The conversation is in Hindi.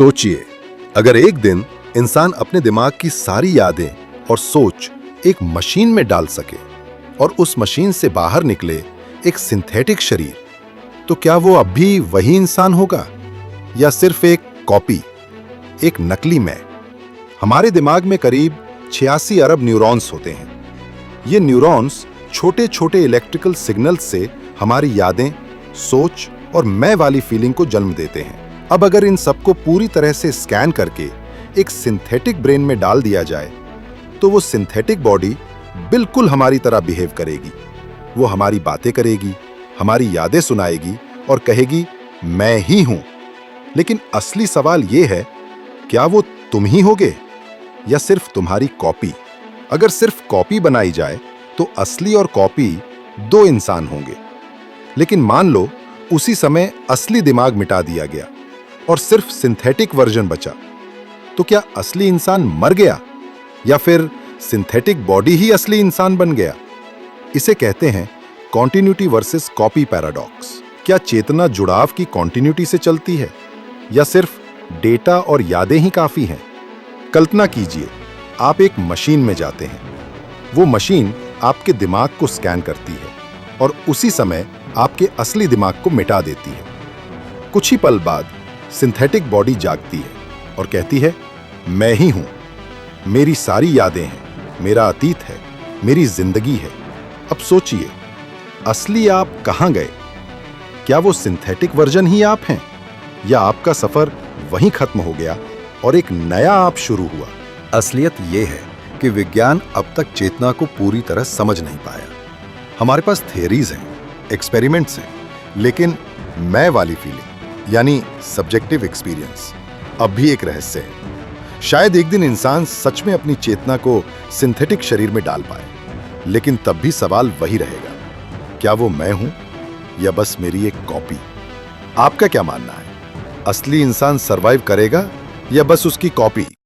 सोचिए, अगर एक दिन इंसान अपने दिमाग की सारी यादें और सोच एक मशीन में डाल सके और उस मशीन से बाहर निकले एक सिंथेटिक शरीर, तो क्या वो अब भी वही इंसान होगा या सिर्फ एक कॉपी, एक नकली मैं? हमारे दिमाग में करीब 86 अरब न्यूरॉन्स होते हैं। ये न्यूरॉन्स छोटे छोटे इलेक्ट्रिकल सिग्नल्स से हमारी यादें, सोच और मैं वाली फीलिंग को जन्म देते हैं। अब अगर इन सबको पूरी तरह से स्कैन करके एक सिंथेटिक ब्रेन में डाल दिया जाए, तो वो सिंथेटिक बॉडी बिल्कुल हमारी तरह बिहेव करेगी। वो हमारी बातें करेगी, हमारी यादें सुनाएगी और कहेगी, मैं ही हूं। लेकिन असली सवाल ये है, क्या वो तुम ही होगे या सिर्फ तुम्हारी कॉपी? अगर सिर्फ कॉपी बनाई जाए तो असली और कॉपी दो इंसान होंगे। लेकिन मान लो उसी समय असली दिमाग मिटा दिया गया और सिर्फ सिंथेटिक वर्जन बचा, तो क्या असली इंसान मर गया या फिर सिंथेटिक बॉडी ही असली इंसान बन गया? इसे कहते हैं कॉन्टिन्यूटी वर्सेस कॉपी पैराडॉक्स। क्या चेतना जुड़ाव की कॉन्टिन्यूटी से चलती है या सिर्फ डेटा और यादें ही काफी हैं? कल्पना कीजिए, आप एक मशीन में जाते हैं। वो मशीन आपके दिमाग को स्कैन करती है और उसी समय आपके असली दिमाग को मिटा देती है। कुछ ही पल बाद सिंथेटिक बॉडी जागती है और कहती है, मैं ही हूं, मेरी सारी यादें हैं, मेरा अतीत है, मेरी जिंदगी है। अब सोचिए, असली आप कहां गए? क्या वो सिंथेटिक वर्जन ही आप हैं या आपका सफर वहीं खत्म हो गया और एक नया आप शुरू हुआ? असलियत यह है कि विज्ञान अब तक चेतना को पूरी तरह समझ नहीं पाया। हमारे पास थियरीज हैं, एक्सपेरिमेंट्स हैं, लेकिन मैं वाली फीलिंग यानी सब्जेक्टिव एक्सपीरियंस अब भी एक रहस्य है। शायद एक दिन इंसान सच में अपनी चेतना को सिंथेटिक शरीर में डाल पाए, लेकिन तब भी सवाल वही रहेगा, क्या वो मैं हूं या बस मेरी एक कॉपी? आपका क्या मानना है? असली इंसान सरवाइव करेगा या बस उसकी कॉपी?